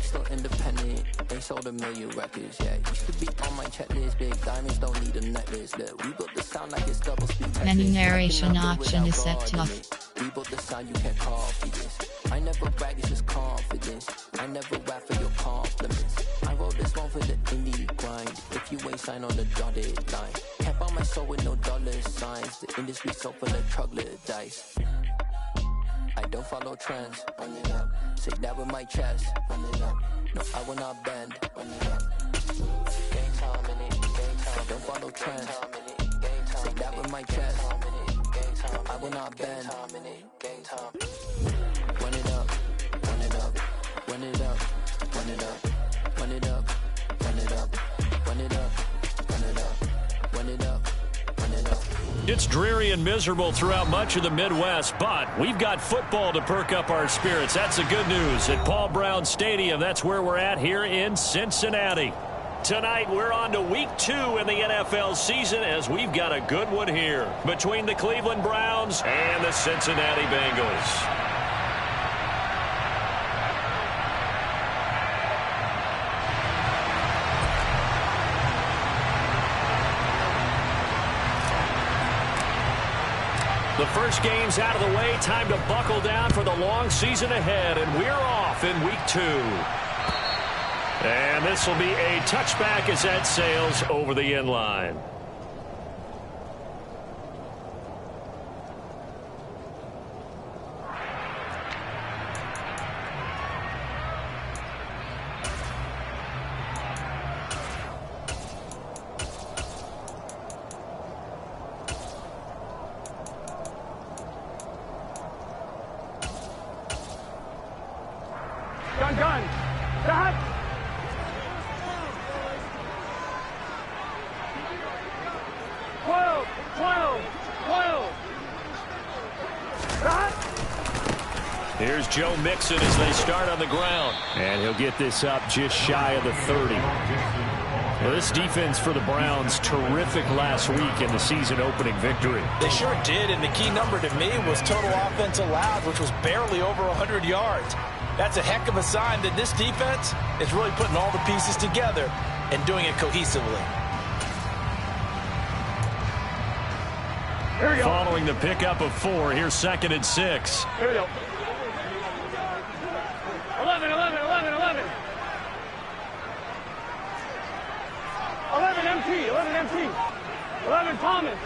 still independent. They sold 1 million records, yeah. Used to be on my checklist. Big diamonds don't need a necklace. Look, we built the sound like it's double speed. Menu narration option is set to off. We built the sound, you can't copy this. I never brag, it's just confidence. I never rap for your compliments. I wrote this one for the indie grind. If you ain't signed on the dotted line, can't buy my soul with no dollar signs. The industry so full of troglodytes. I don't follow trends. Run it up. Say that with my chest. Run it up. No, I will not bend. Run it up. Game time in it. Game time. Don't follow trends. Say that with my chest. No, I will not bend. Game time. Run it up. Run it up. Run it up. Run it up. Run it up. Run it up. Run it up. Run it up. Run it up. Run it up. It's dreary and miserable throughout much of the Midwest, but we've got football to perk up our spirits. That's the good news at Paul Brown Stadium. That's where we're at here in Cincinnati. Tonight, we're on to week 2 in the NFL season as we've got a good one here between the Cleveland Browns and the Cincinnati Bengals. The first game's out of the way. Time to buckle down for the long season ahead, and we're off in week 2. And this will be a touchback as that sails over the end line. Gun. Stop. 12. Stop. Here's Joe Mixon as they start on the ground. And he'll get this up just shy of the 30. Well, this defense for the Browns, terrific last week in the season-opening victory. They sure did, and the key number to me was total offense allowed, which was barely over 100 yards. That's a heck of a sign that this defense is really putting all the pieces together and doing it cohesively. Here we go. Following the pickup of 4, here's 2nd and 6. Here we go. 11. 11 empty. 11 Thomas.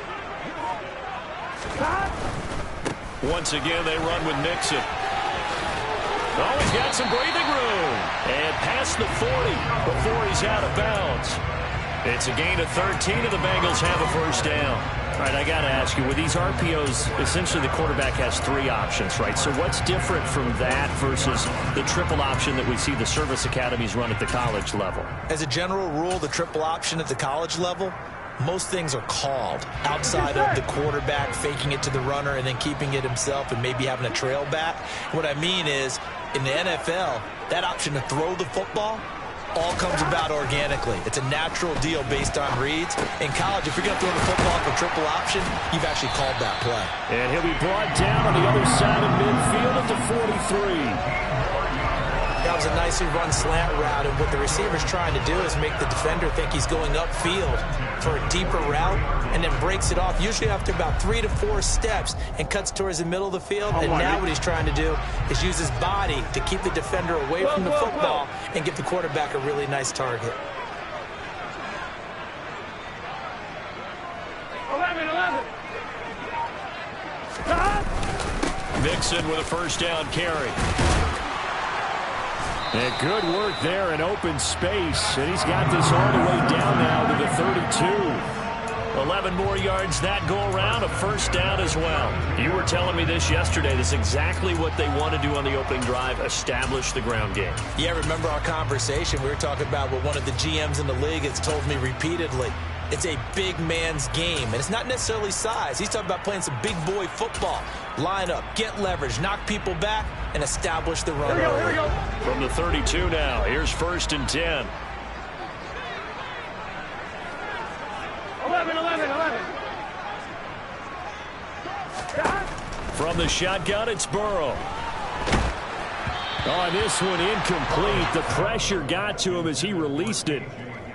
Stop. Once again, they run with Mixon. Oh, he's got some breathing room. And past the 40 before he's out of bounds. It's a gain of 13, and the Bengals have a first down. All right, I got to ask you, with these RPOs, essentially the quarterback has 3 options, right? So what's different from that versus the triple option that we see the service academies run at the college level? As a general rule, the triple option at the college level, most things are called outside of the quarterback faking it to the runner and then keeping it himself and maybe having a trail back. What I mean is, in the NFL, that option to throw the football all comes about organically. It's a natural deal based on reads. In college, if you're going to throw the football for triple option, you've actually called that play. And he'll be brought down on the other side of midfield at the 43. That was a nicely run slant route, and what the receiver's trying to do is make the defender think he's going upfield for a deeper route and then breaks it off, usually after about 3 to 4 steps, and cuts towards the middle of the field. And now what he's trying to do is use his body to keep the defender away from the football and give the quarterback a really nice target. 11. Mixon with a first down carry. And good work there in open space. And he's got this all the way down now to the 32. 11 more yards that go around, a first down as well. You were telling me this yesterday. This is exactly what they want to do on the opening drive, establish the ground game. Yeah, remember our conversation? We were talking about what one of the GMs in the league has told me repeatedly. It's a big man's game, and it's not necessarily size. He's talking about playing some big boy football. Line up, get leverage, knock people back, and establish the run. Here we go. From the 32 now, here's 1st and 10. 11. From the shotgun, it's Burrow. Oh, this one incomplete. The pressure got to him as he released it.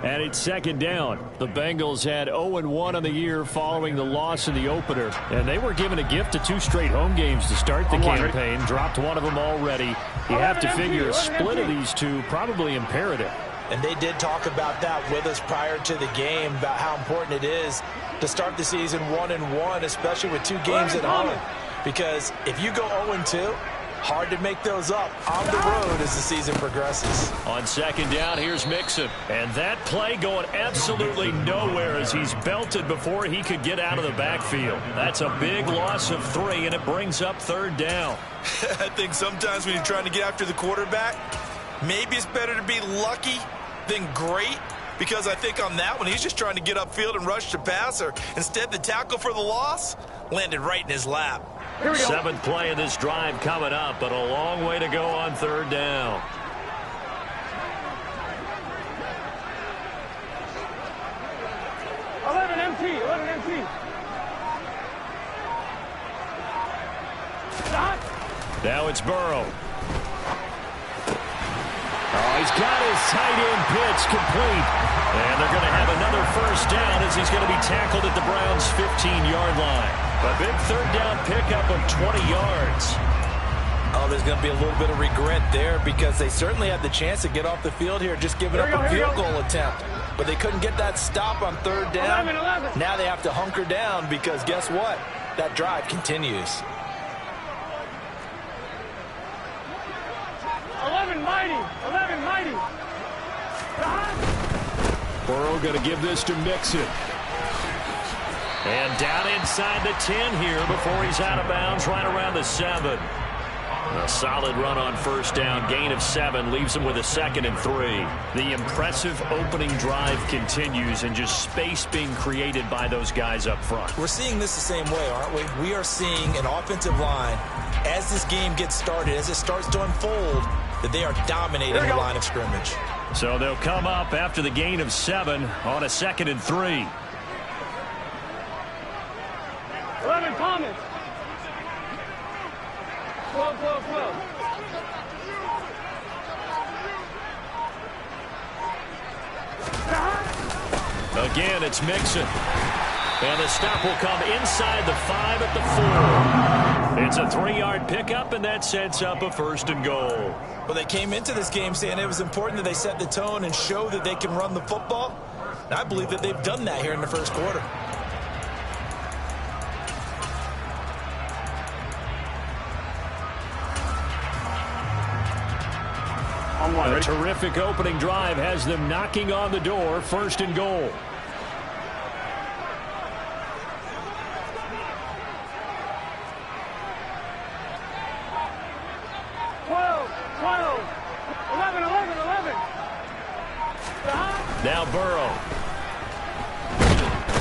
And it's second down. The Bengals had 0-1 on the year following the loss in the opener. And they were given a gift of 2 straight home games to start the campaign. Dropped one of them already. You have to figure a split of these two probably imperative. And they did talk about that with us prior to the game, about how important it is to start the season 1-1, especially with 2 games at home. Because if you go 0-2, hard to make those up on the road as the season progresses. On second down, here's Mixon. And that play going absolutely nowhere as he's belted before he could get out of the backfield. That's a big loss of 3, and it brings up third down. I think sometimes when you're trying to get after the quarterback, maybe it's better to be lucky than great. Because I think on that one, he's just trying to get upfield and rush the passer. Instead, the tackle for the loss landed right in his lap. 7th play of this drive coming up, but a long way to go on third down. empty. Now it's Burrow. Oh, he's got his tight end pitch complete. And they're going to have another first down as he's going to be tackled at the Browns' 15-yard line. A big third down pickup of 20 yards. Oh, there's going to be a little bit of regret there because they certainly had the chance to get off the field here, just giving up a field goal attempt. But they couldn't get that stop on third down. 11. Now they have to hunker down because guess what? That drive continues. 11 mighty. Burrow going to give this to Mixon. And down inside the 10 here before he's out of bounds right around the 7. A solid run on first down. Gain of 7 leaves him with a 2nd and 3. The impressive opening drive continues and just space being created by those guys up front. We're seeing this the same way, aren't we? We are seeing an offensive line as this game gets started, as it starts to unfold, that they are dominating the line of scrimmage. So they'll come up after the gain of 7 on a 2nd and 3. 11 Thomas. 12. Again, it's Mixon. And the stop will come inside the 5 at the 4. It's a 3-yard pickup, and that sets up a 1st and goal. Well, they came into this game saying it was important that they set the tone and show that they can run the football. And I believe that they've done that here in the first quarter. A terrific opening drive has them knocking on the door. 1st and goal. 12. 11. Now Burrow.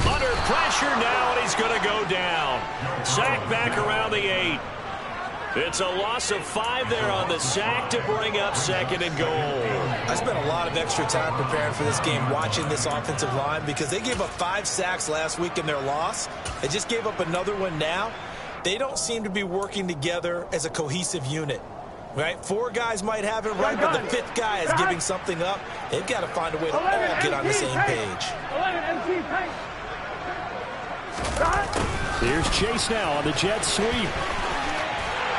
Under pressure now, and he's going to go down. Sack back around the 8. It's a loss of 5 there on the sack to bring up 2nd and goal. I spent a lot of extra time preparing for this game, watching this offensive line, because they gave up 5 sacks last week in their loss. They just gave up another one now. They don't seem to be working together as a cohesive unit. Right? 4 guys might have it right, but the 5th guy is giving something up. They've got to find a way to all get on the same page. 11 MT pace. Here's Chase now on the jet sweep.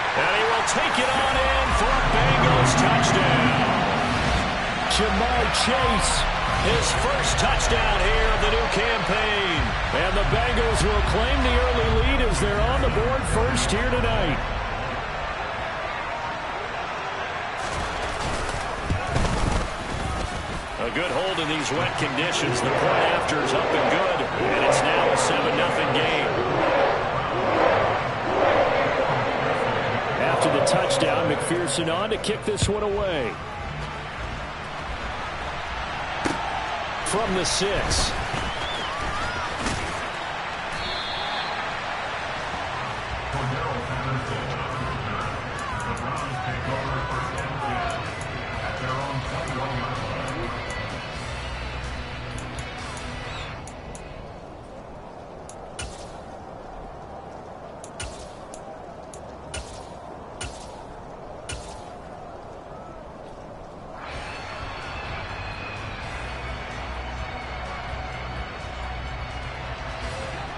And he will take it on in for a Bengals touchdown. Ja'Marr Chase, his first touchdown here of the new campaign. And the Bengals will claim the early lead as they're on the board first here tonight. A good hold in these wet conditions. The point after is up and good, and it's now a 7-0 game. After the touchdown, McPherson on to kick this one away. From the 6.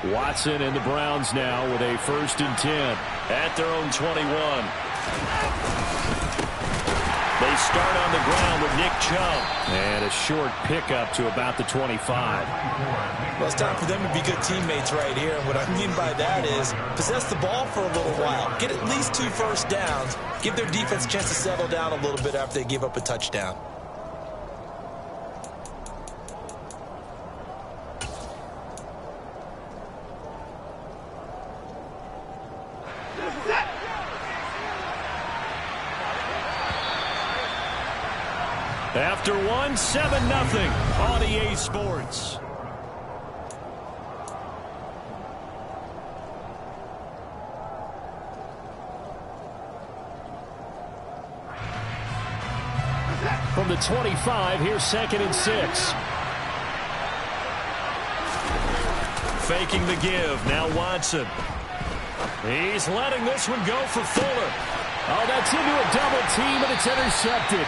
Watson and the Browns now with a 1st and 10 at their own 21. They start on the ground with Nick Chubb. And a short pickup to about the 25. Well, it's time for them to be good teammates right here. And what I mean by that is possess the ball for a little while. Get at least 2 first downs. Give their defense a chance to settle down a little bit after they give up a touchdown. After 1, 7-0 on EA Sports. From the 25, here's 2nd and 6. Faking the give. Now Watson. He's letting this one go for Fuller. Oh, that's into a double team, and it's intercepted.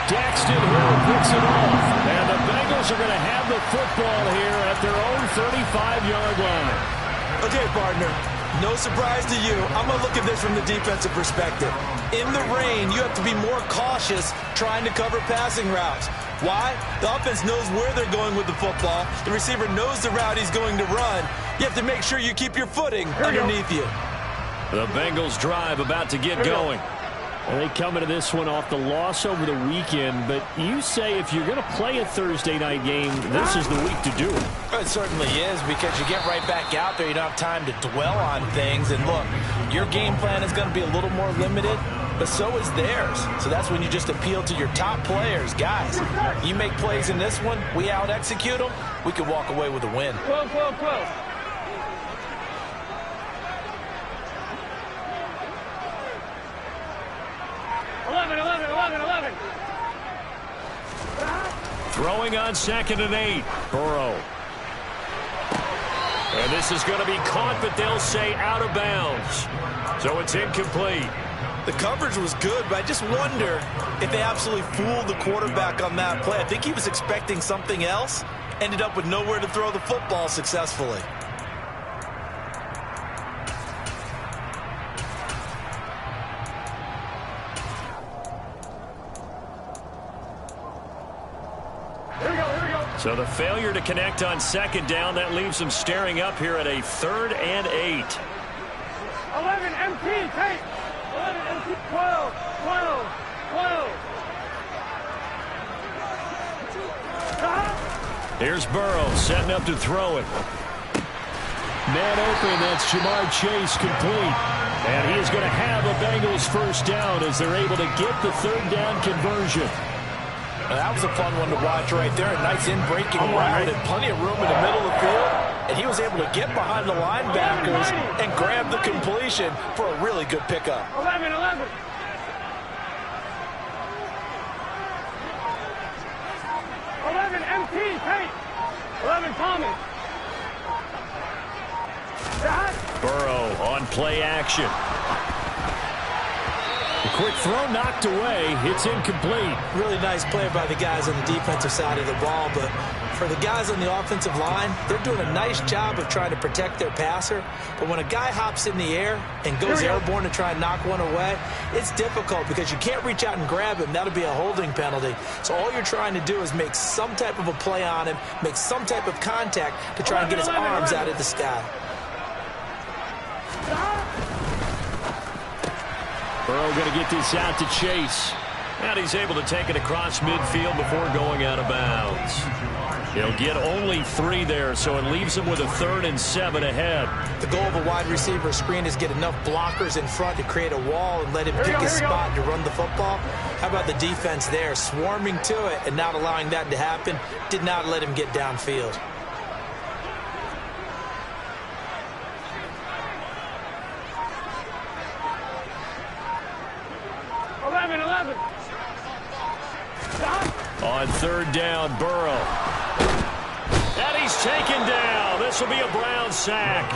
Daxton Hill picks it off. And the Bengals are going to have the football here at their own 35-yard line. Okay, partner, no surprise to you. I'm going to look at this from the defensive perspective. In the rain, you have to be more cautious trying to cover passing routes. Why? The offense knows where they're going with the football. The receiver knows the route he's going to run. You have to make sure you keep your footing underneath you. The Bengals drive about to get going. They come into this one off the loss over the weekend, but you say if you're going to play a Thursday night game, this is the week to do it. It certainly is, because you get right back out there. You don't have time to dwell on things. And look, your game plan is going to be a little more limited, but so is theirs. So that's when you just appeal to your top players. Guys, you make plays in this one, we out-execute them, we can walk away with a win. 12, 12, 12. 11, 11, 11, 11. Throwing on 2nd and 8. Burrow. And this is going to be caught, but they'll say out of bounds. So it's incomplete. The coverage was good, but I just wonder if they absolutely fooled the quarterback on that play. I think he was expecting something else. Ended up with nowhere to throw the football successfully. So the failure to connect on 2nd down, that leaves them staring up here at a 3rd and 8. 11 MT, take. 11 MT, 12, 12, 12. Here's Burrow setting up to throw it. Man open, that's Jamar Chase complete. And he is going to have a Bengals 1st down as they're able to get the 3rd down conversion. That was a fun one to watch right there. A nice in-breaking route and plenty of room in the middle of the field. And he was able to get behind the linebackers and grab the completion for a really good pickup. 11, 11. 11 MT, take. 11 Thomas. Burrow on play action. The quick throw knocked away. It's incomplete. Really nice play by the guys on the defensive side of the ball, but for the guys on the offensive line, they're doing a nice job of trying to protect their passer. But when a guy hops in the air and goes airborne to try and knock one away, it's difficult because you can't reach out and grab him. That'll be a holding penalty. So all you're trying to do is make some type of a play on him, make some type of contact to try and get his arms out of the sky. Burrow going to get this out to Chase. And he's able to take it across midfield before going out of bounds. He'll get only 3 there, so it leaves him with a 3rd and 7 ahead. The goal of a wide receiver screen is get enough blockers in front to create a wall and let him pick his spot to run the football. How about the defense there, swarming to it and not allowing that to happen? Did not let him get downfield. On 3rd down, Burrow. And he's taken down. This will be a Brown sack.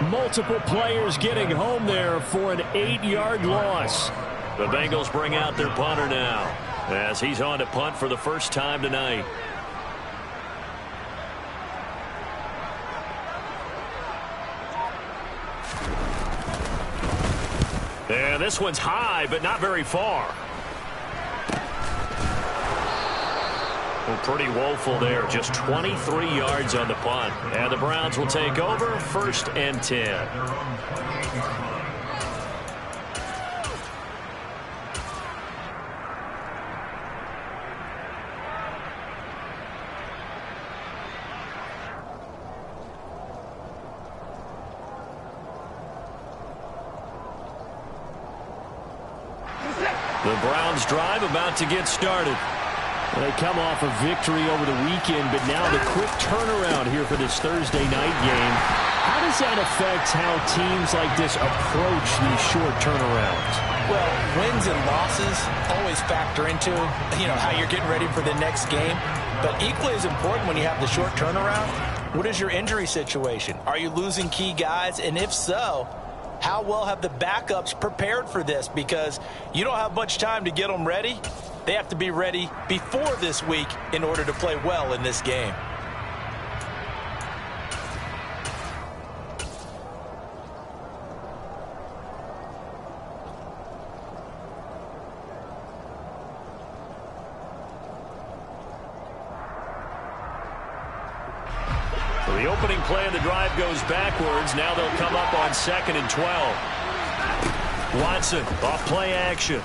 Multiple players getting home there for an 8-yard loss. The Bengals bring out their punter now as he's on to punt for the first time tonight. And this one's high, but not very far. Well, pretty woeful there. Just 23 yards on the punt. And the Browns will take over 1st and 10. The Browns drive about to get started. They come off a victory over the weekend, but now the quick turnaround here for this Thursday night game. How does that affect how teams like this approach these short turnarounds? Well, wins and losses always factor into, how you're getting ready for the next game. But equally as important when you have the short turnaround, what is your injury situation? Are you losing key guys? And if so, how well have the backups prepared for this? Because you don't have much time to get them ready. They have to be ready before this week in order to play well in this game. So the opening play of the drive goes backwards. Now they'll come up on 2nd and 12. Watson off play action.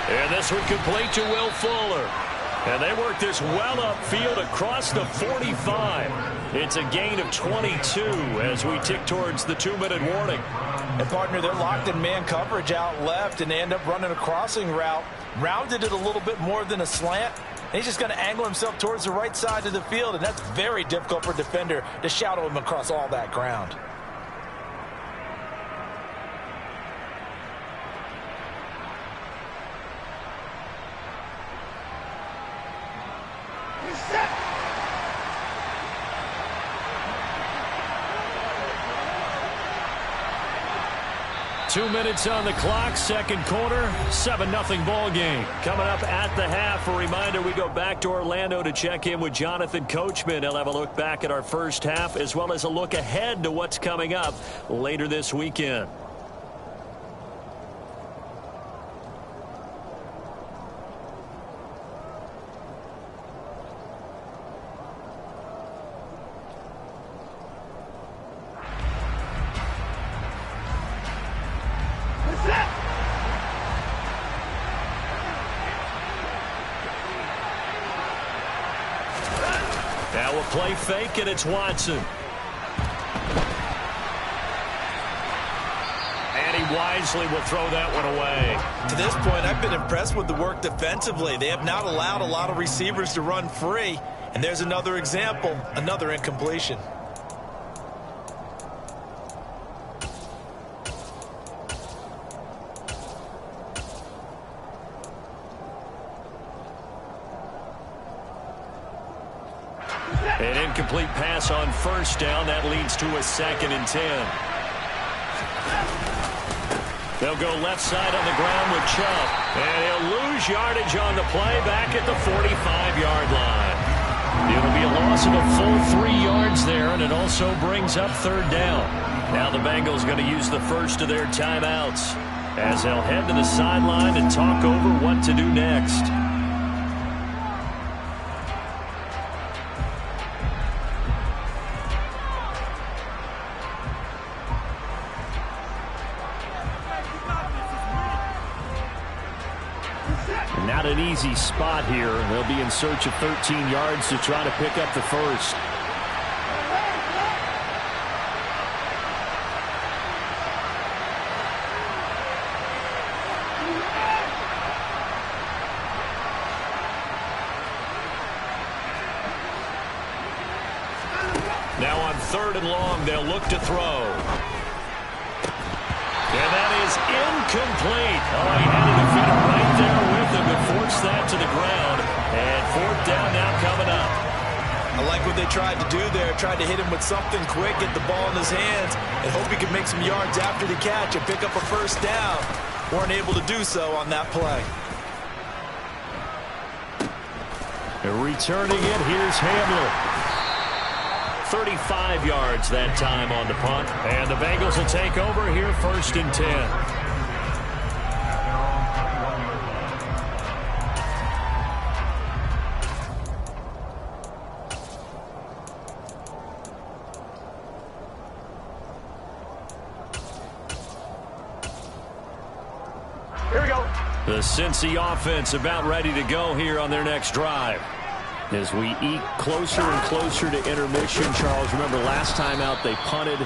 And this one complete to Will Fuller. And they work this well upfield across the 45. It's a gain of 22 as we tick towards the 2-minute warning. And, partner, they're locked in man coverage out left, and they end up running a crossing route. Rounded it a little bit more than a slant. And he's just going to angle himself towards the right side of the field, and that's very difficult for a defender to shadow him across all that ground. Two minutes on the clock, second quarter, 7-0 ball game. Coming up at the half, a reminder we go back to Orlando to check in with Jonathan Coachman. He'll have a look back at our first half as well as a look ahead to what's coming up later this weekend. Now we'll play fake, and it's Watson. And he wisely will throw that one away. To this point, I've been impressed with the work defensively. They have not allowed a lot of receivers to run free. And there's another example, another incompletion. An incomplete pass on first down. That leads to a 2nd and 10. They'll go left side on the ground with Chubb. And he'll lose yardage on the play back at the 45-yard line. It'll be a loss of a full 3 yards there, and it also brings up 3rd down. Now the Bengals going to use the first of their timeouts as they'll head to the sideline and talk over what to do next. Not an easy spot here. They'll be in search of 13 yards to try to pick up the first. Now on 3rd and long, they'll look to throw. And that is incomplete. Oh, he had a defender right there with him to force that to the ground. And 4th down now coming up. I like what they tried to do there. Tried to hit him with something quick, get the ball in his hands, and hope he could make some yards after the catch and pick up a first down. Weren't able to do so on that play. And returning it, here's Hamler. 35 yards that time on the punt. And the Bengals will take over here 1st and 10. The Cincy offense about ready to go here on their next drive. As we eke closer and closer to intermission, Charles, remember last time out they punted.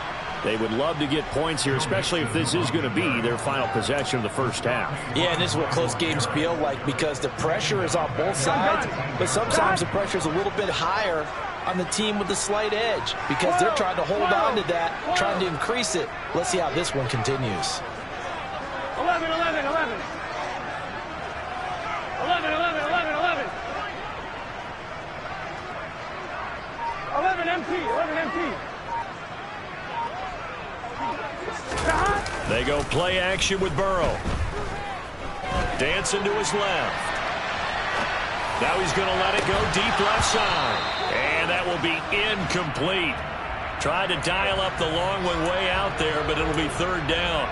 They would love to get points here, especially if this is going to be their final possession of the first half. Yeah, and this is what close games feel like because the pressure is on both sides, but sometimes the pressure is a little bit higher on the team with the slight edge because they're trying to hold on to that, trying to increase it. Let's see how this one continues. 11, 11, 11. 11, 11, 11, 11. 11 MT, 11 MT. They go play action with Burrow. Dancing to his left. Now he's going to let it go deep left side. And that will be incomplete. Tried to dial up the long one way out there, but it'll be 3rd down.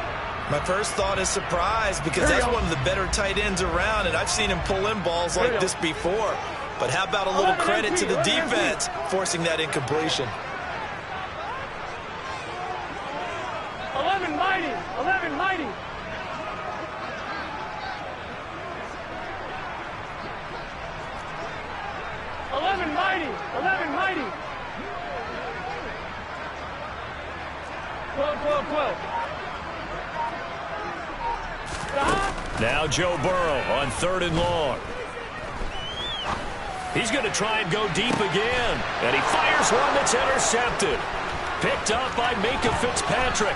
My first thought is surprise because that's one of the better tight ends around, and I've seen him pull in balls like this before. But how about a little credit to the defense forcing that incompletion? 11 mighty, 11 mighty. 11 mighty, 11 mighty. 12, 12, 12. Now Joe Burrow on 3rd and long. He's going to try and go deep again. And he fires one that's intercepted. Picked up by Minkah Fitzpatrick.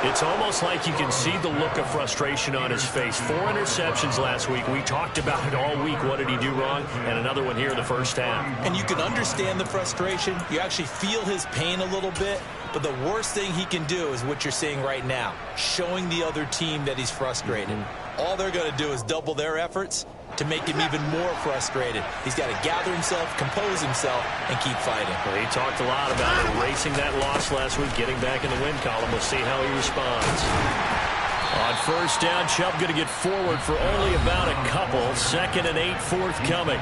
It's almost like you can see the look of frustration on his face. 4 interceptions last week. We talked about it all week. What did he do wrong? And another one here in the first half. And you can understand the frustration. You actually feel his pain a little bit. But the worst thing he can do is what you're seeing right now, showing the other team that he's frustrated. All they're going to do is double their efforts to make him even more frustrated. He's got to gather himself, compose himself, and keep fighting. Well, he talked a lot about erasing that loss last week, getting back in the win column. We'll see how he responds. On 1st down, Chubb going to get forward for only about a couple. 2nd and 8 forthcoming.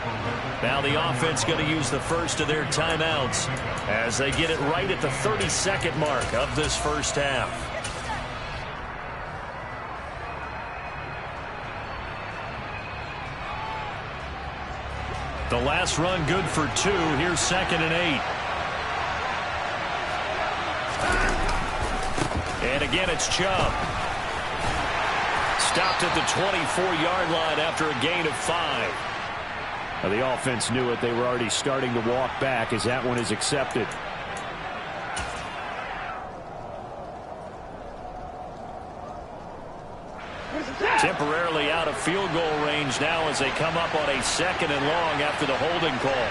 Now the offense going to use the first of their timeouts as they get it right at the 32nd mark of this first half. The last run good for 2. Here's 2nd and 8. And again, it's Chubb. Stopped at the 24-yard line after a gain of 5. Now, the offense knew it. They were already starting to walk back as that one is accepted. Temporarily out of field goal range now as they come up on a 2nd and long after the holding call.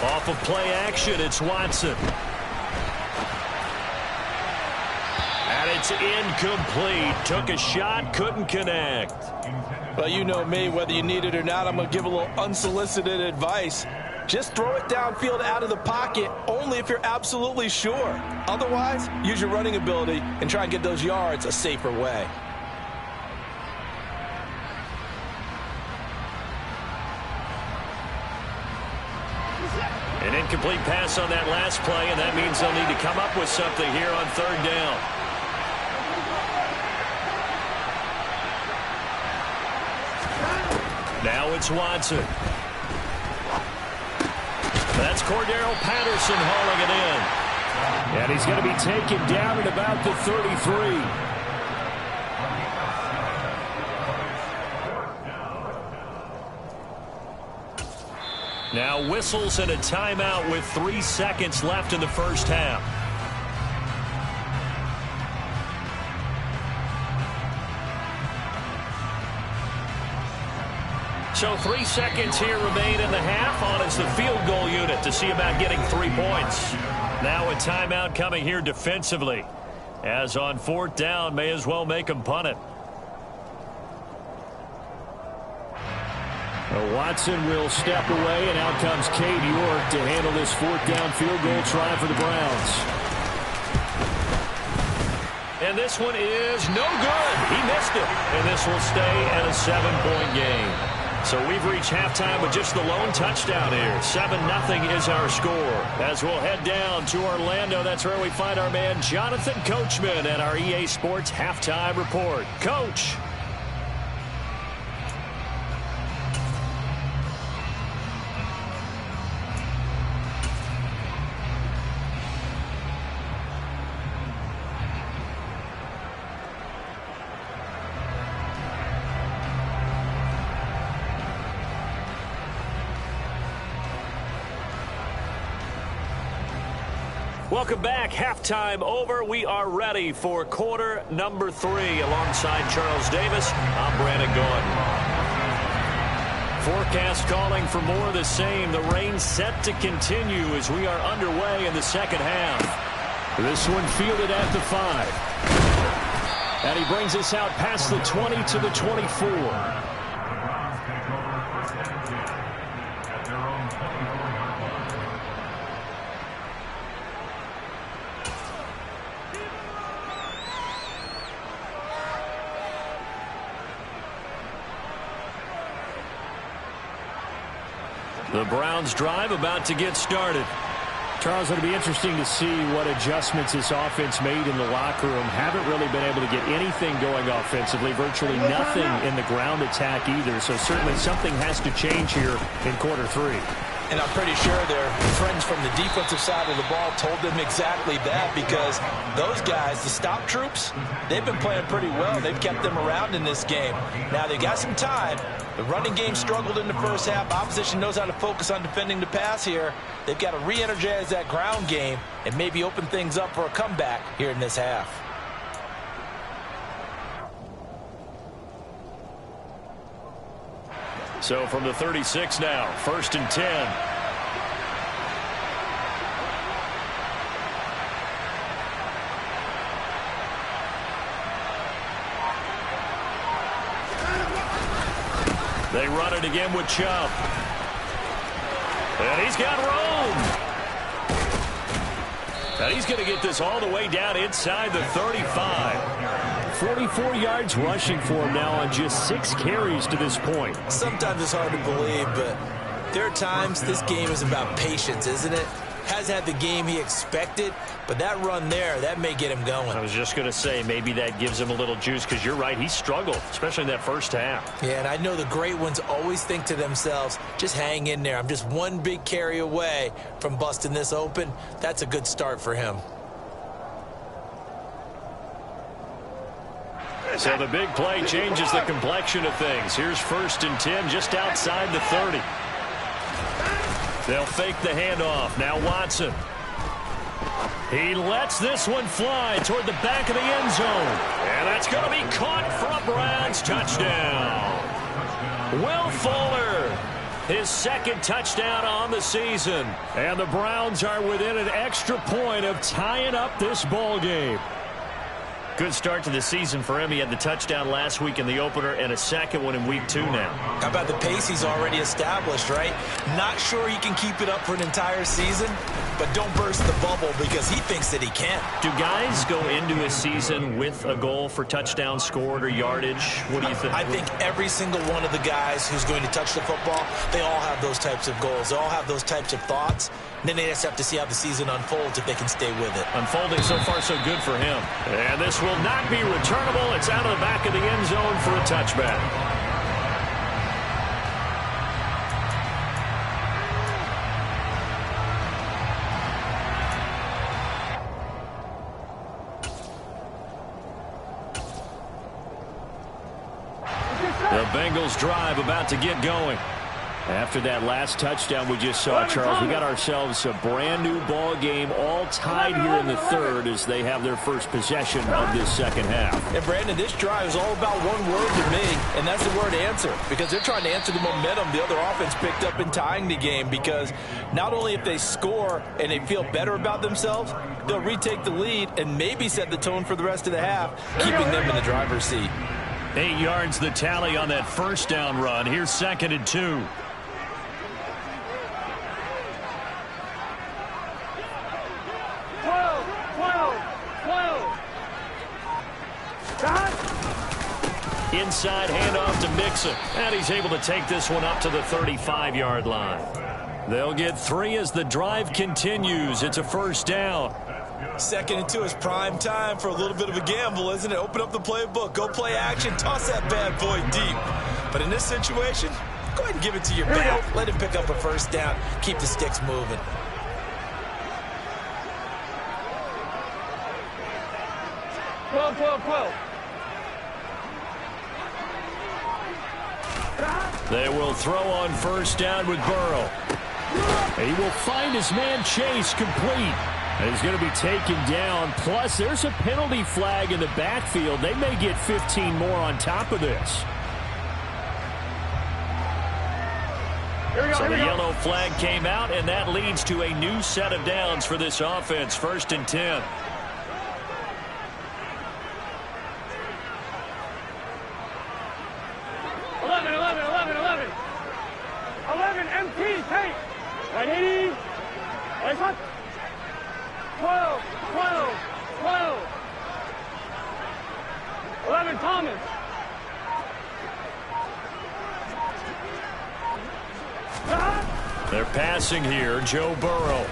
Off of play action, it's Watson. And it's incomplete. Took a shot, couldn't connect. Well, you know me, whether you need it or not, I'm going to give a little unsolicited advice. Just throw it downfield out of the pocket only if you're absolutely sure. Otherwise, use your running ability and try and get those yards a safer way. An incomplete pass on that last play, and that means they'll need to come up with something here on 3rd down. Now it's Watson. That's Cordero Patterson hauling it in. And he's going to be taken down at about the 33. Now whistles and a timeout with 3 seconds left in the first half. So 3 seconds here remain in the half. On is the field goal unit to see about getting 3 points. Now a timeout coming here defensively. As on 4th down, may as well make them punt it. Watson will step away, and out comes Cade York to handle this fourth down field goal try for the Browns. And this one is no good. He missed it. And this will stay at a 7-point game. So we've reached halftime with just the lone touchdown here. 7-0 is our score. As we'll head down to Orlando, that's where we find our man Jonathan Coachman at our EA Sports Halftime Report. Coach. Welcome back. Halftime over. We are ready for quarter number 3. Alongside Charles Davis, I'm Brandon Gaudin. Forecast calling for more of the same. The rain set to continue as we are underway in the second half. This one fielded at the 5. And he brings us out past the 20 to the 24. The Browns drive about to get started. Charles, it'll be interesting to see what adjustments this offense made in the locker room. Haven't really been able to get anything going offensively. Virtually nothing in the ground attack either. So certainly something has to change here in quarter 3. And I'm pretty sure their friends from the defensive side of the ball told them exactly that, because those guys, the stop troops, they've been playing pretty well. They've kept them around in this game. Now they got some time. The running game struggled in the first half. Opposition knows how to focus on defending the pass here. They've got to re-energize that ground game and maybe open things up for a comeback here in this half. So from the 36 now, 1st and 10. They run it again with Chubb. And he's got room. And he's going to get this all the way down inside the 35. 44 yards rushing for him now on just 6 carries to this point. Sometimes it's hard to believe, but there are times this game is about patience, isn't it? Hasn't had the game he expected, but that run there, that may get him going. I was just going to say, maybe that gives him a little juice, because you're right, he struggled, especially in that first half. Yeah, and I know the great ones always think to themselves, just hang in there. I'm just one big carry away from busting this open. That's a good start for him. So the big play changes the complexion of things. Here's 1st and 10 just outside the 30. They'll fake the handoff. Now Watson. He lets this one fly toward the back of the end zone. And that's going to be caught for a Browns touchdown. Will Fuller, his 2nd touchdown on the season. And the Browns are within an extra point of tying up this ball game. Good start to the season for him. He had the touchdown last week in the opener and a 2nd one in week 2 now. How about the pace he's already established, right? Not sure he can keep it up for an entire season, but don't burst the bubble because he thinks that he can. Do guys go into a season with a goal for touchdown scored or yardage? What do you think? I think every single one of the guys who's going to touch the football, they all have those types of goals. They all have those types of thoughts. And then they just have to see how the season unfolds if they can stay with it. Unfolding so far so good for him. And this will not be returnable. It's out of the back of the end zone for a touchback. The Bengals drive about to get going. After that last touchdown we just saw, Charles, we got ourselves a brand new ball game, all tied here in the 3rd as they have their first possession of this second half. And Brandon, this drive is all about one word to me, and that's the word answer, because they're trying to answer the momentum the other offense picked up in tying the game, because not only if they score and they feel better about themselves, they'll retake the lead and maybe set the tone for the rest of the half, keeping them in the driver's seat. 8 yards the tally on that first down run. Here's 2nd and 2. 12, 12. Inside handoff to Mixon. And he's able to take this one up to the 35-yard line. They'll get 3 as the drive continues. It's a first down. 2nd and 2 is prime time for a little bit of a gamble, isn't it? Open up the playbook, go play action, toss that bad boy deep. But in this situation, go ahead and give it to your back. Let him pick up a first down. Keep the sticks moving. They will throw on first down with Burrow. He will find his man Chase complete. And he's going to be taken down. Plus, there's a penalty flag in the backfield. They may get 15 more on top of this. So the yellow flag came out, and that leads to a new set of downs for this offense. 1st and 10. MT, take. 12. 11, Thomas. They're passing here, Joe Burrow.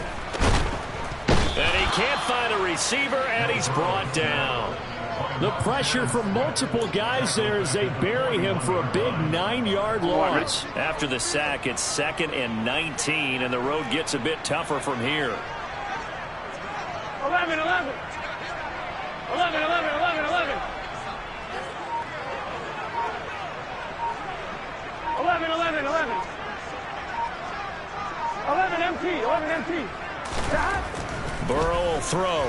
And he can't find a receiver, and he's brought down. The pressure from multiple guys there as they bury him for a big 9-yard loss. After the sack, it's 2nd and 19, and the road gets a bit tougher from here. 11. 11. 11 MT. Burrow will throw.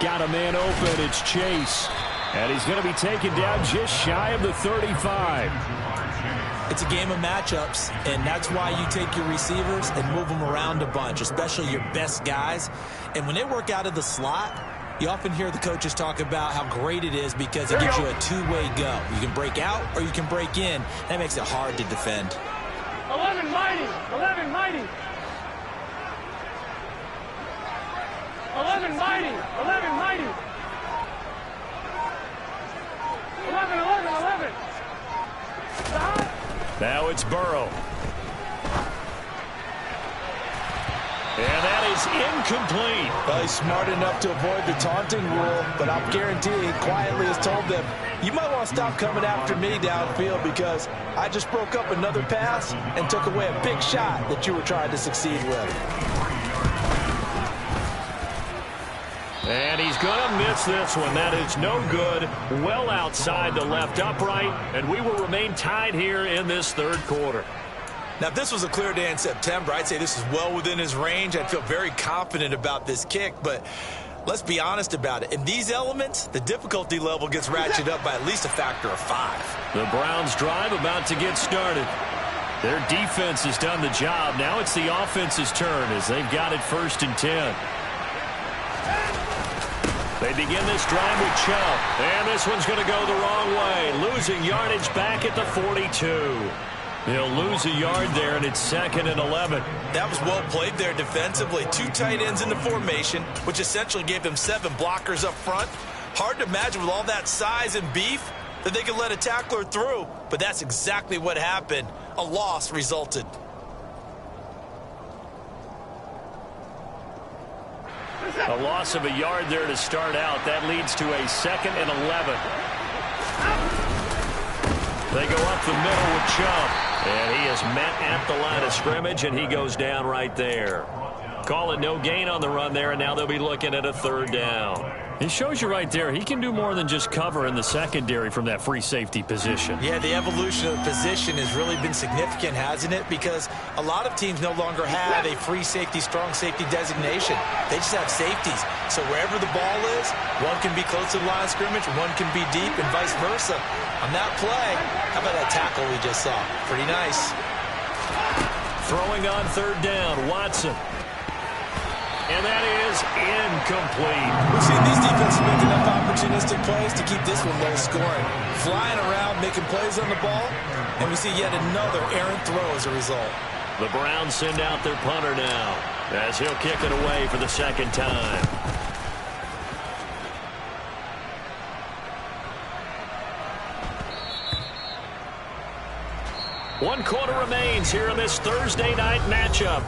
Got a man open. It's Chase. And he's going to be taken down just shy of the 35. It's a game of matchups, and that's why you take your receivers and move them around a bunch, especially your best guys. And when they work out of the slot, you often hear the coaches talk about how great it is because it gives you a two-way go. You can break out or you can break in. That makes it hard to defend. 11 mighty. 11 mighty. 11 mighty. 11 mighty. 11. Now it's Burrow. And that is incomplete. Well, he's smart enough to avoid the taunting rule, but I'll guarantee he quietly has told them, you might want to stop coming after me downfield because I just broke up another pass and took away a big shot that you were trying to succeed with. And he's going to miss this one. That is no good. Well outside the left upright, and we will remain tied here in this third quarter. Now, if this was a clear day in September, I'd say this is well within his range. I'd feel very confident about this kick, but let's be honest about it. In these elements, the difficulty level gets ratcheted up by at least a factor of 5. The Browns' drive about to get started. Their defense has done the job. Now it's the offense's turn as they've got it 1st and 10. They begin this drive with Chubb. And this one's going to go the wrong way. Losing yardage back at the 42. He'll lose a yard there, and it's 2nd and 11. That was well played there defensively. 2 tight ends in the formation, which essentially gave them 7 blockers up front. Hard to imagine with all that size and beef that they could let a tackler through. But that's exactly what happened. A loss resulted. A loss of a yard there to start out. That leads to a 2nd and 11. They go up the middle with Chubb. And he is met at the line of scrimmage, and he goes down right there. Call it no gain on the run there, and now they'll be looking at a 3rd down. It shows you right there, he can do more than just cover in the secondary from that free safety position. Yeah, the evolution of the position has really been significant, hasn't it? Because a lot of teams no longer have a free safety, strong safety designation. They just have safeties. So wherever the ball is, one can be close to the line of scrimmage, one can be deep, and vice versa. On that play, how about that tackle we just saw? Pretty nice. Throwing on 3rd down, Watson. And that is incomplete. We've seen these defenses make enough opportunistic plays to keep this one low scoring. Flying around, making plays on the ball, and we see yet another errant throw as a result. The Browns send out their punter now as he'll kick it away for the second time. One quarter remains here in this Thursday night matchup.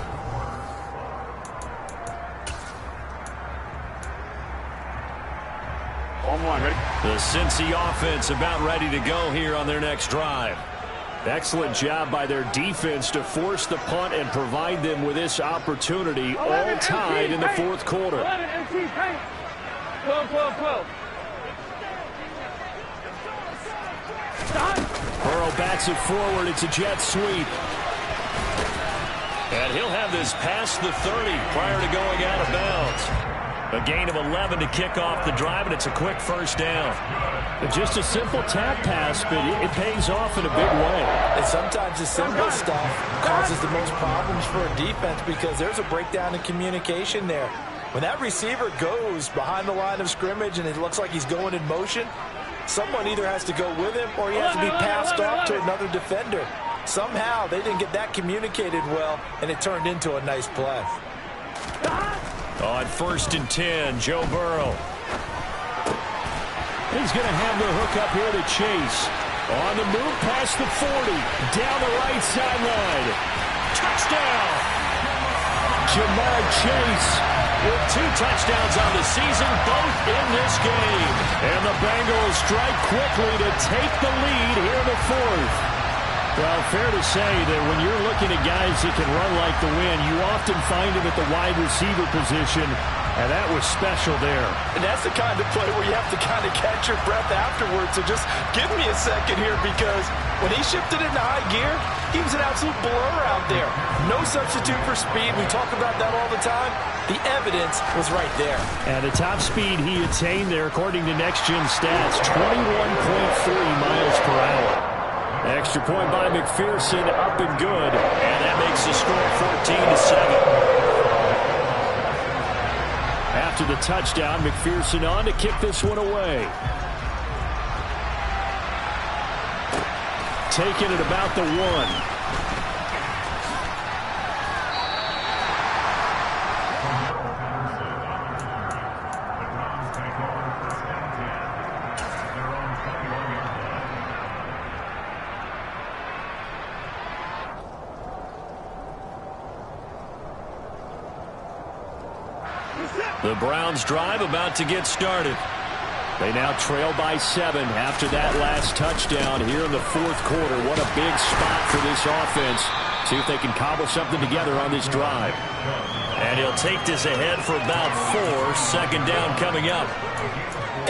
The Cincy offense about ready to go here on their next drive. Excellent job by their defense to force the punt and provide them with this opportunity, all tied in the fourth quarter. 11 MC paint. 12, 12, 12. Burrow bats it forward. It's a jet sweep. And he'll have this past the 30 prior to going out of bounds. A gain of 11 to kick off the drive, and it's a quick first down. Just a simple tap pass, but it pays off in a big way. And sometimes the simple stuff causes the most problems for a defense because there's a breakdown in communication there. When that receiver goes behind the line of scrimmage and it looks like he's going in motion, someone either has to go with him or he has to be passed off to another defender. Somehow they didn't get that communicated well, and it turned into a nice play. On 1st and 10, Joe Burrow. He's going to have the hook up here to Chase. On the move past the 40. Down the right sideline. Touchdown! Jamar Chase with 2 touchdowns on the season, both in this game. And the Bengals strike quickly to take the lead here in the fourth. Well, fair to say that when you're looking at guys that can run like the wind, you often find them at the wide receiver position, and that was special there. And that's the kind of play where you have to kind of catch your breath afterwards. So just give me a second here, because when he shifted into high gear, he was an absolute blur out there. No substitute for speed. We talk about that all the time. The evidence was right there. And the top speed he attained there, according to Next Gen Stats, 21.3 miles per hour. Extra point by McPherson, up and good. And that makes the score 14-7. After the touchdown, McPherson on to kick this one away. Taking it about the 1. The Browns drive about to get started. They now trail by 7 after that last touchdown here in the fourth quarter. What a big spot for this offense. See if they can cobble something together on this drive. And he'll take this ahead for about 4. Second down coming up.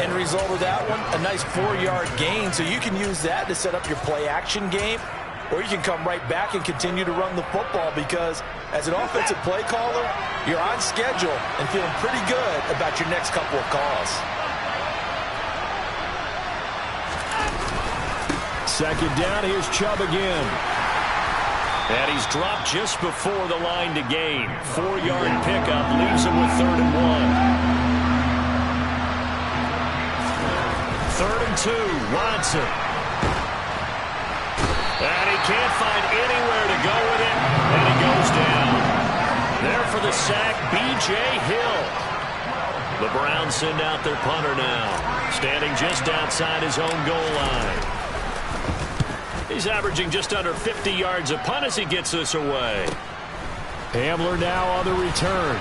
End result of that one, a nice 4-yard gain. So you can use that to set up your play-action game, or you can come right back and continue to run the football, because as an offensive play caller, you're on schedule and feeling pretty good about your next couple of calls. Second down, here's Chubb again. And he's dropped just before the line to gain. 4-yard pickup leaves him with 3rd and 1. 3rd and 2, Watson. And he can't find anywhere to go with it, and he goes down. There for the sack, B.J. Hill. The Browns send out their punter now, standing just outside his own goal line. He's averaging just under 50 yards a punt as he gets this away. Hamler now on the return.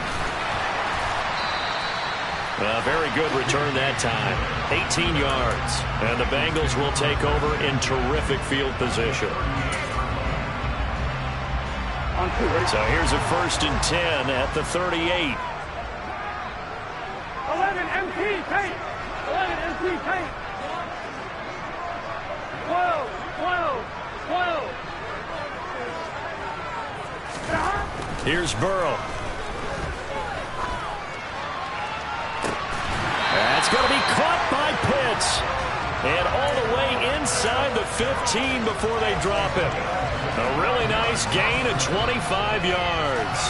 A very good return that time. 18 yards. And the Bengals will take over in terrific field position. So here's a 1st and 10 at the 38. 11 MP paint. 11 MP paint. 12, 12, 12. Here's Burrow. That's going to be caught by Pitts. And all the way inside the 15 before they drop him. A really nice gain of 25 yards.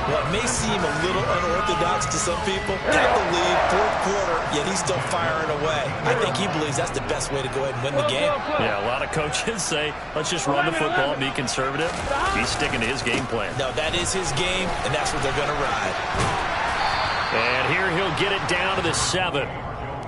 Well, it may seem a little unorthodox to some people. Got the lead, fourth quarter, yet he's still firing away. I think he believes that's the best way to go ahead and win the game. Yeah, a lot of coaches say, let's just run the football and be conservative. He's sticking to his game plan. No, that is his game, and that's what they're going to ride. And here he'll get it down to the 7.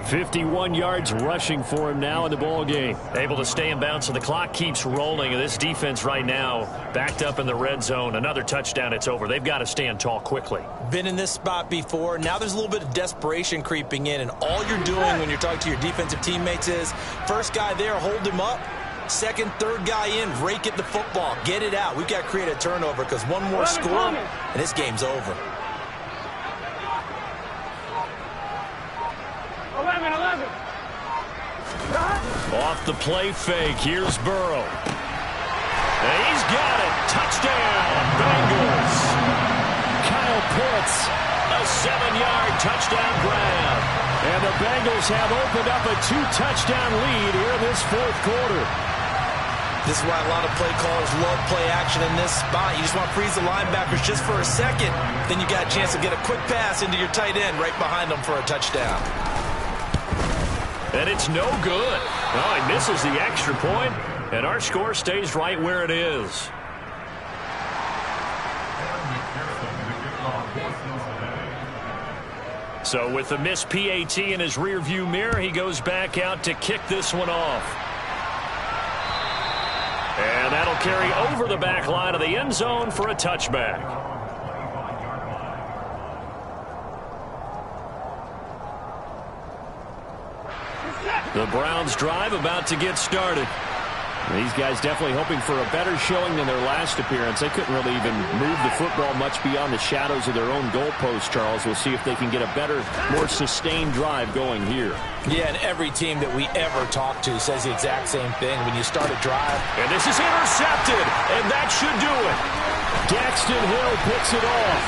51 yards rushing for him now in the ball game. Able to stay in bounds, so the clock keeps rolling. And this defense right now backed up in the red zone. Another touchdown, it's over. They've got to stand tall quickly. Been in this spot before. Now there's a little bit of desperation creeping in. And all you're doing when you're talking to your defensive teammates is, first guy there, hold him up. Second, third guy in, rake at the football. Get it out. We've got to create a turnover because one more score, and this game's over. 11. Off the play fake, here's Burrow. And he's got it. Touchdown, Bengals. Kyle Pitts, a 7-yard touchdown grab. And the Bengals have opened up a 2-touchdown lead here in this fourth quarter. This is why a lot of play callers love play action in this spot. You just want to freeze the linebackers just for a second. Then you got a chance to get a quick pass into your tight end right behind them for a touchdown. And it's no good. Well, he misses the extra point, and our score stays right where it is. So with the missed PAT in his rearview mirror, he goes back out to kick this one off. And that'll carry over the back line of the end zone for a touchback. The Browns drive about to get started. These guys definitely hoping for a better showing than their last appearance. They couldn't really even move the football much beyond the shadows of their own goalpost, Charles. We'll see if they can get a better, more sustained drive going here. Yeah, and every team that we ever talk to says the exact same thing. When you start a drive. And this is intercepted, and that should do it. Daxton Hill picks it off.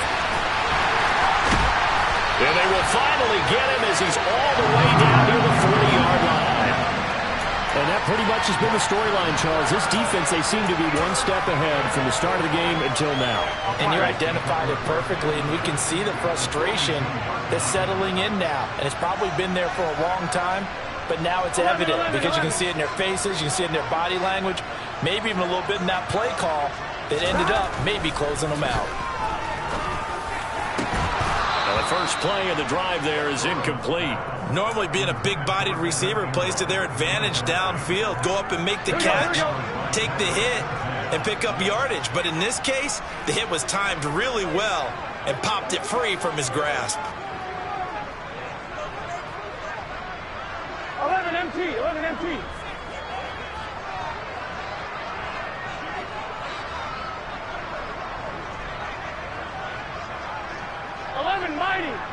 And they will finally get him as he's all the way down near the 40-yard line. And that pretty much has been the storyline, Charles. This defense, they seem to be one step ahead from the start of the game until now. And you identified it perfectly, and we can see the frustration that's settling in now. And it's probably been there for a long time, but now it's evident because you can see it in their faces, you can see it in their body language, maybe even a little bit in that play call that ended up maybe closing them out. The first play of the drive there is incomplete. Normally being a big-bodied receiver plays to their advantage downfield. Go up and make the catch, take the hit, and pick up yardage. But in this case, the hit was timed really well and popped it free from his grasp. 11 empty.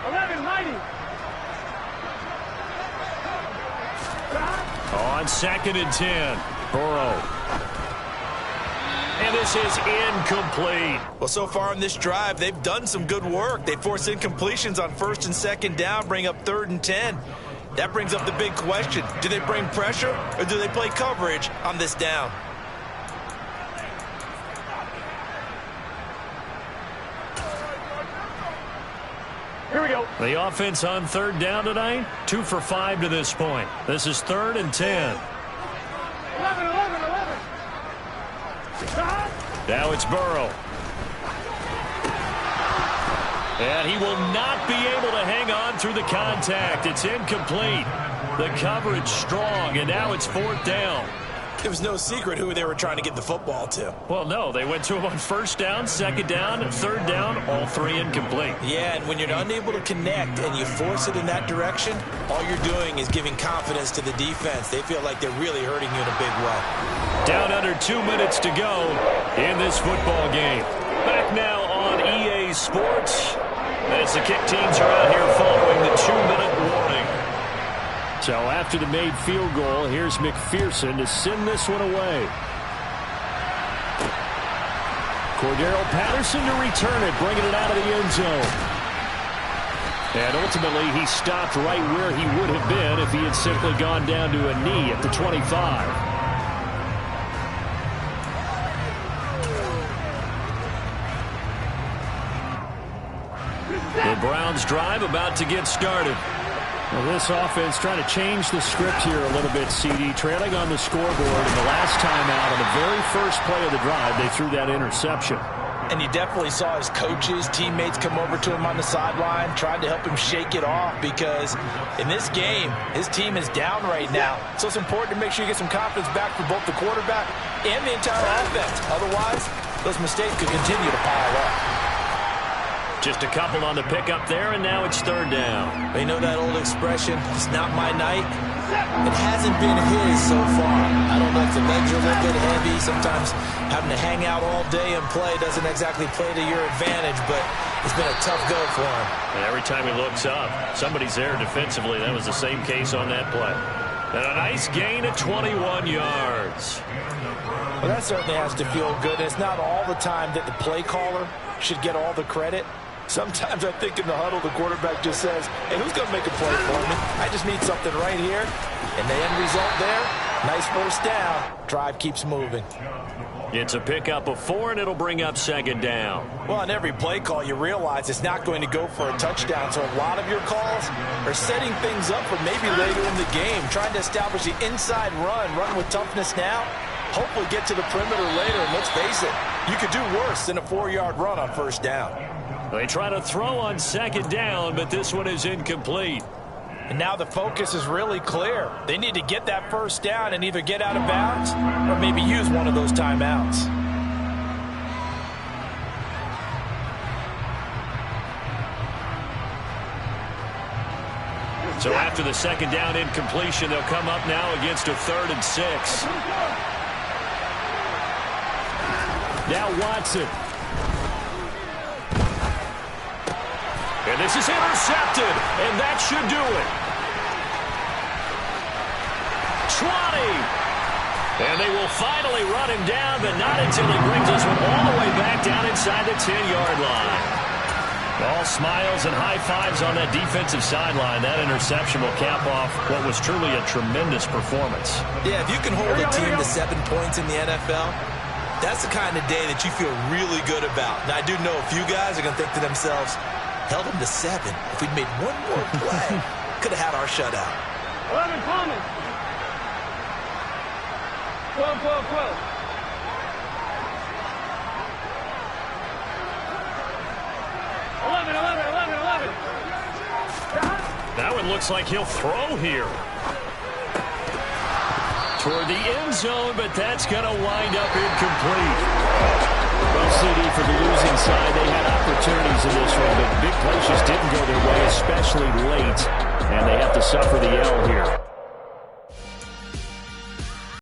11 mighty. On 2nd and 10, Burrow. And this is incomplete. Well, so far in this drive, they've done some good work. They forced incompletions on 1st and 2nd down, bring up 3rd and 10. That brings up the big question. Do they bring pressure or do they play coverage on this down? Here we go. The offense on 3rd down tonight, 2 for 5 to this point. This is 3rd and 10. 11. Now it's Burrow. And he will not be able to hang on through the contact. It's incomplete. The coverage strong, and now it's 4th down. It was no secret who they were trying to get the football to. Well, no, they went to him on 1st down, 2nd down, 3rd down, all 3 incomplete. Yeah, and when you're unable to connect and you force it in that direction, all you're doing is giving confidence to the defense. They feel like they're really hurting you in a big way. Down under 2 minutes to go in this football game. Back now on EA Sports as the kick teams are out here following the 2-minute warning. So after the made field goal, here's McPherson to send this one away. Cordero Patterson to return it, bringing it out of the end zone. And ultimately, he stopped right where he would have been if he had simply gone down to a knee at the 25. Browns drive about to get started. Well, this offense trying to change the script here a little bit, CD. Trailing on the scoreboard, and the last time out on the very first play of the drive, they threw that interception. And you definitely saw his coaches, teammates come over to him on the sideline, trying to help him shake it off, because in this game, his team is down right now. So it's important to make sure you get some confidence back for both the quarterback and the entire offense. Otherwise, those mistakes could continue to pile up. Just a couple on the pickup there, and now it's third down. You know that old expression, it's not my night? It hasn't been his so far. I don't know if the legs are a little bit heavy. Sometimes having to hang out all day and play doesn't exactly play to your advantage, but it's been a tough go for him. And every time he looks up, somebody's there defensively. That was the same case on that play. And a nice gain of 21 yards. Well, that certainly has to feel good. It's not all the time that the play caller should get all the credit. Sometimes I think in the huddle, the quarterback just says, hey, who's going to make a play for me? I just need something right here. And the end result there, nice first down. Drive keeps moving. It's a pickup of 4, and it'll bring up second down. Well, on every play call, you realize it's not going to go for a touchdown. So a lot of your calls are setting things up for maybe later in the game, trying to establish the inside run with toughness now. Hopefully get to the perimeter later. And let's face it, you could do worse than a 4-yard run on first down. They try to throw on second down, but this one is incomplete. And now the focus is really clear. They need to get that first down and either get out of bounds or maybe use one of those timeouts. So after the second down incompletion, they'll come up now against a 3rd and 6. Now Watson. And this is intercepted, and that should do it. 20. And they will finally run him down, but not until he brings this one all the way back down inside the 10-yard line. All smiles and high fives on that defensive sideline. That interception will cap off what was truly a tremendous performance. Yeah, if you can hold a team to 7 points in the NFL, that's the kind of day that you feel really good about. Now, I do know a few guys are going to think to themselves, held them to 7. If we'd made one more play, could have had our shutout. 11 Thomas. 12, 12, 12. That one looks like he'll throw here. Toward the end zone, but that's going to wind up incomplete. Well, CD, for the losing side, they had opportunities in this one, but big plays just didn't go their way, especially late, and they have to suffer the L here.